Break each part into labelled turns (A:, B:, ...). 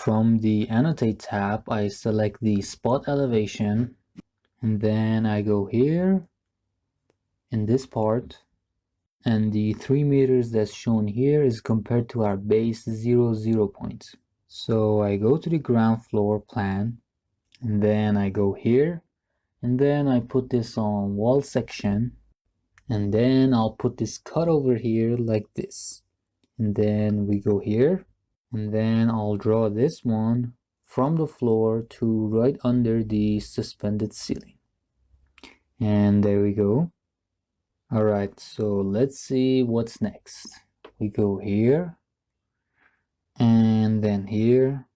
A: From the Annotate tab, I select the spot elevation, and then I go here in this part, and the 3 meters that's shown here is compared to our base 0 point. So I go to the ground floor plan, and then I go here, and then I put this on wall section, and then I'll put this cut over here like this, and then we go here, and then I'll draw this one from the floor to right under the suspended ceiling, and there we go. All right, so let's see what's next. We go here, and then here,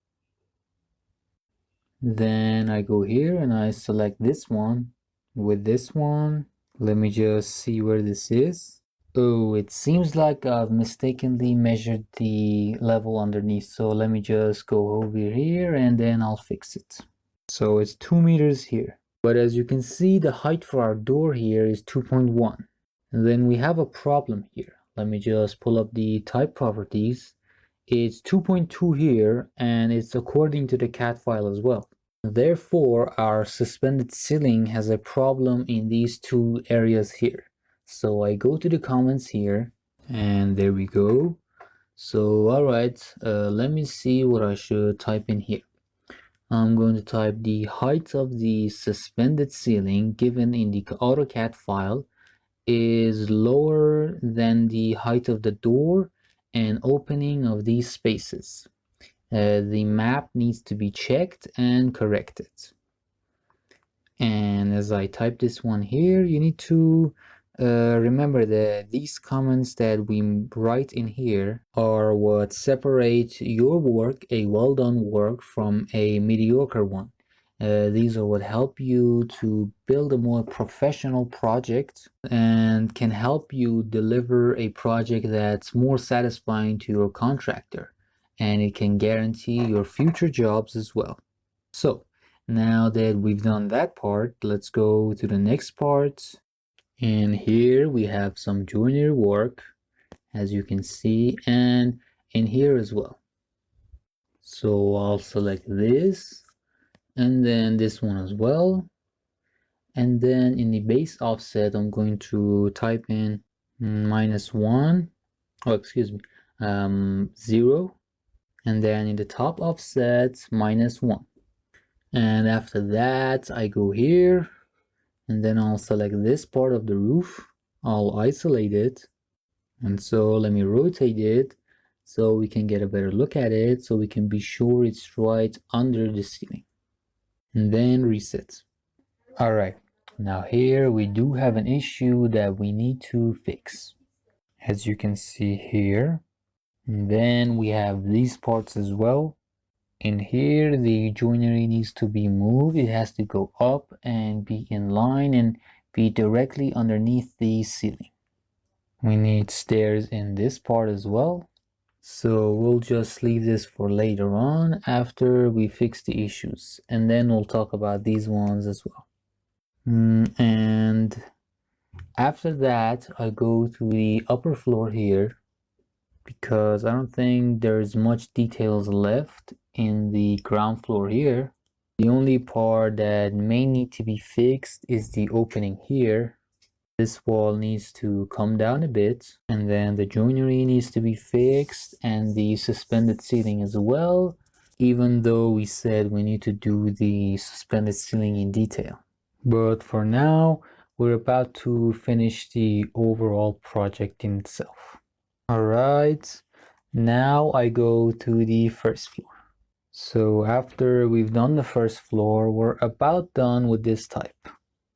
A: then I go here and I select this one with this one. Let me just see where this is. Oh, it seems like I've mistakenly measured the level underneath, so let me just go over here and then I'll fix it. So it's 2 meters here, but as you can see, the height for our door here is 2.1. And then we have a problem here. Let me just pull up the type properties. It's 2.2 here, and it's according to the CAD file as well. Therefore, our suspended ceiling has a problem in these two areas here. So I go to the comments here, and there we go. So alright, let me see what I should type in here. I'm going to type the height of the suspended ceiling given in the AutoCAD file is lower than the height of the door and opening of these spaces. The map needs to be checked and corrected. And as I type this one here, you need to remember that these comments that we write in here are what separate your work, a well-done work, from a mediocre one. These are what help you to build a more professional project and can help you deliver a project that's more satisfying to your contractor, and it can guarantee your future jobs as well. So now that we've done that part, let's go to the next part. And here we have some joinery work, as you can see, and in here as well. So I'll select this, and then this one as well. And then in the base offset, I'm going to type in -1, oh, excuse me, 0. And then in the top offset, -1. And after that, I go here, and then I'll select this part of the roof. I'll isolate it. And so let me rotate it so we can get a better look at it, so we can be sure it's right under the ceiling. And then reset. All right, now here we do have an issue that we need to fix. As you can see here, and then we have these parts as well. In here, the joinery needs to be moved. It has to go up and be in line and be directly underneath the ceiling. We need stairs in this part as well. So we'll just leave this for later on after we fix the issues. And then we'll talk about these ones as well. And after that, I go to the upper floor here, because I don't think there's much details left in the ground floor here. The only part that may need to be fixed is the opening here. This wall needs to come down a bit, and then the joinery needs to be fixed, and the suspended ceiling as well, even though we said we need to do the suspended ceiling in detail. But for now, we're about to finish the overall project in itself. All right, now I go to the first floor. So after we've done the first floor, we're about done with this type.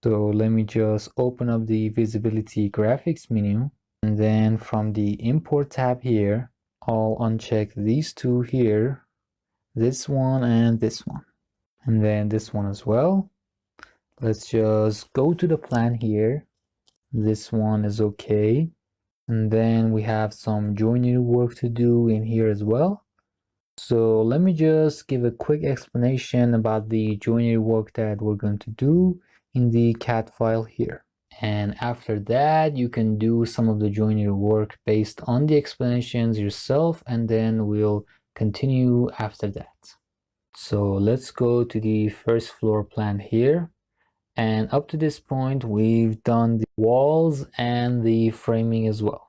A: So let me just open up the visibility graphics menu, and then from the import tab here, I'll uncheck these two here, this one and this one, and then this one as well. Let's just go to the plan here. This one is okay. And then we have some joinery work to do in here as well. So let me just give a quick explanation about the joinery work that we're going to do in the CAD file here. And after that, you can do some of the joinery work based on the explanations yourself, and then we'll continue after that. So let's go to the first floor plan here. And up to this point, we've done the walls and the framing as well.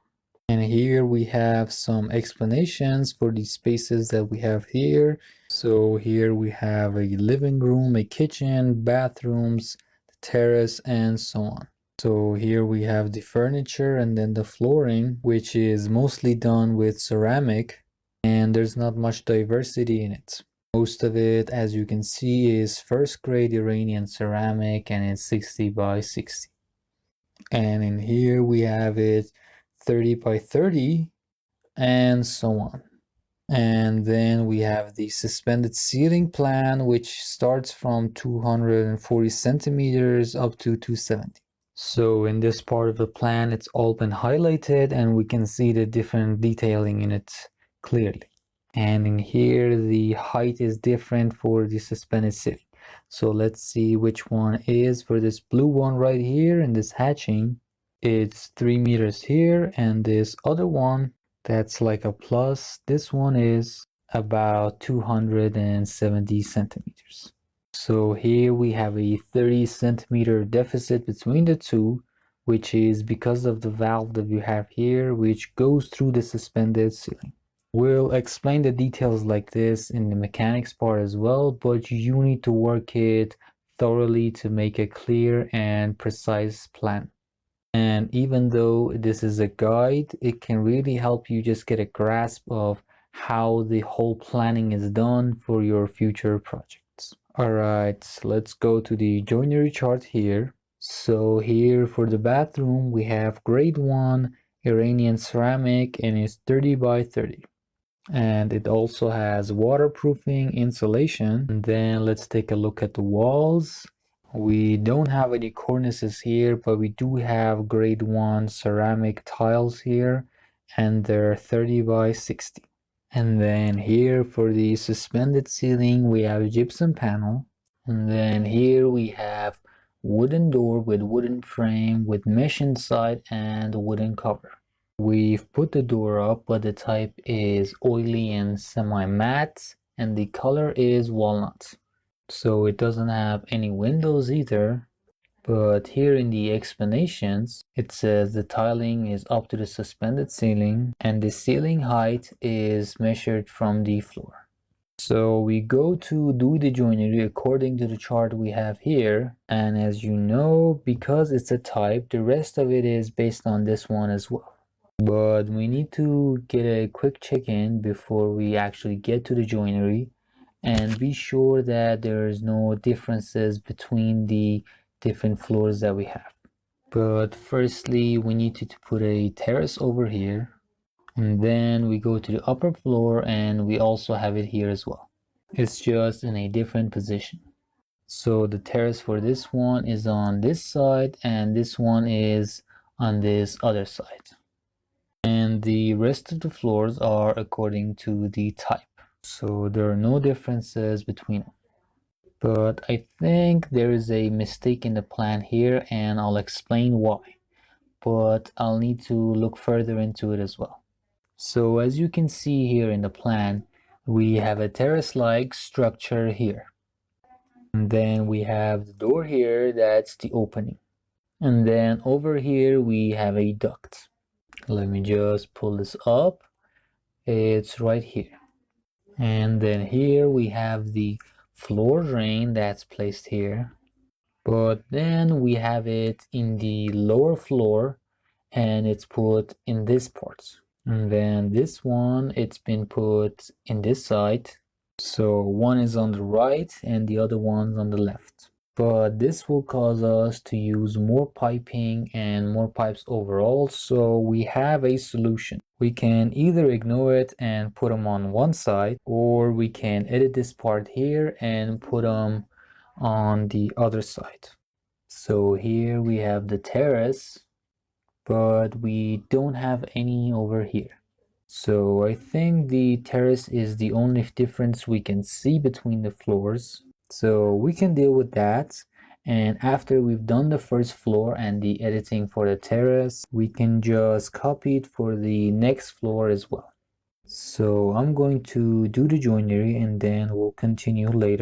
A: And here we have some explanations for the spaces that we have here. So here we have a living room, a kitchen, bathrooms, the terrace, and so on. So here we have the furniture and then the flooring, which is mostly done with ceramic, and there's not much diversity in it. Most of it, as you can see, is first grade Iranian ceramic, and it's 60 by 60. And in here we have it 30 by 30 and so on. And then we have the suspended ceiling plan, which starts from 240 centimeters up to 270. So in this part of the plan, it's all been highlighted and we can see the different detailing in it clearly. And in here, the height is different for the suspended ceiling. So let's see which one is. For this blue one right here in this hatching, it's 3 meters here, and this other one that's like a plus, this one is about 270 centimeters. So here we have a 30 centimeter deficit between the two, which is because of the valve that you have here, which goes through the suspended ceiling. We'll explain the details like this in the mechanics part as well, but you need to work it thoroughly to make a clear and precise plan. And even though this is a guide, it can really help you just get a grasp of how the whole planning is done for your future projects. All right, let's go to the joinery chart here. So here for the bathroom, we have grade 1 Iranian ceramic, and it's 30 by 30. And it also has waterproofing insulation. And then let's take a look at the walls. We don't have any cornices here, but we do have grade 1 ceramic tiles here, and they're 30 by 60. And then here for the suspended ceiling, we have a gypsum panel. And then here we have wooden door with wooden frame with mesh inside and wooden cover. We've put the door up, but the type is oily and semi-matte, and the color is walnut. So it doesn't have any windows either, but here in the explanations, it says the tiling is up to the suspended ceiling, and the ceiling height is measured from the floor. So we go to do the joinery according to the chart we have here, and as you know, because it's a type, the rest of it is based on this one as well. But we need to get a quick check-in before we actually get to the joinery and be sure that there's no differences between the different floors that we have. But firstly, we need to put a terrace over here, and then we go to the upper floor and we also have it here as well. It's just in a different position. So the terrace for this one is on this side and this one is on this other side. And the rest of the floors are according to the type. So there are no differences between them. But I think there is a mistake in the plan here, and I'll explain why. But I'll need to look further into it as well. So as you can see here in the plan, we have a terrace-like structure here. And then we have the door here, that's the opening. And then over here we have a duct. Let me just pull this up. It's right here. And then here we have the floor drain that's placed here. But then we have it in the lower floor and it's put in this part. And then this one, it's been put in this side. So one is on the right and the other one's on the left. But this will cause us to use more piping and more pipes overall, so we have a solution. We can either ignore it and put them on one side, or we can edit this part here and put them on the other side. So here we have the terrace, but we don't have any over here. So I think the terrace is the only difference we can see between the floors. So we can deal with that, and after we've done the first floor and the editing for the terrace, we can just copy it for the next floor as well. So I'm going to do the joinery and then we'll continue later.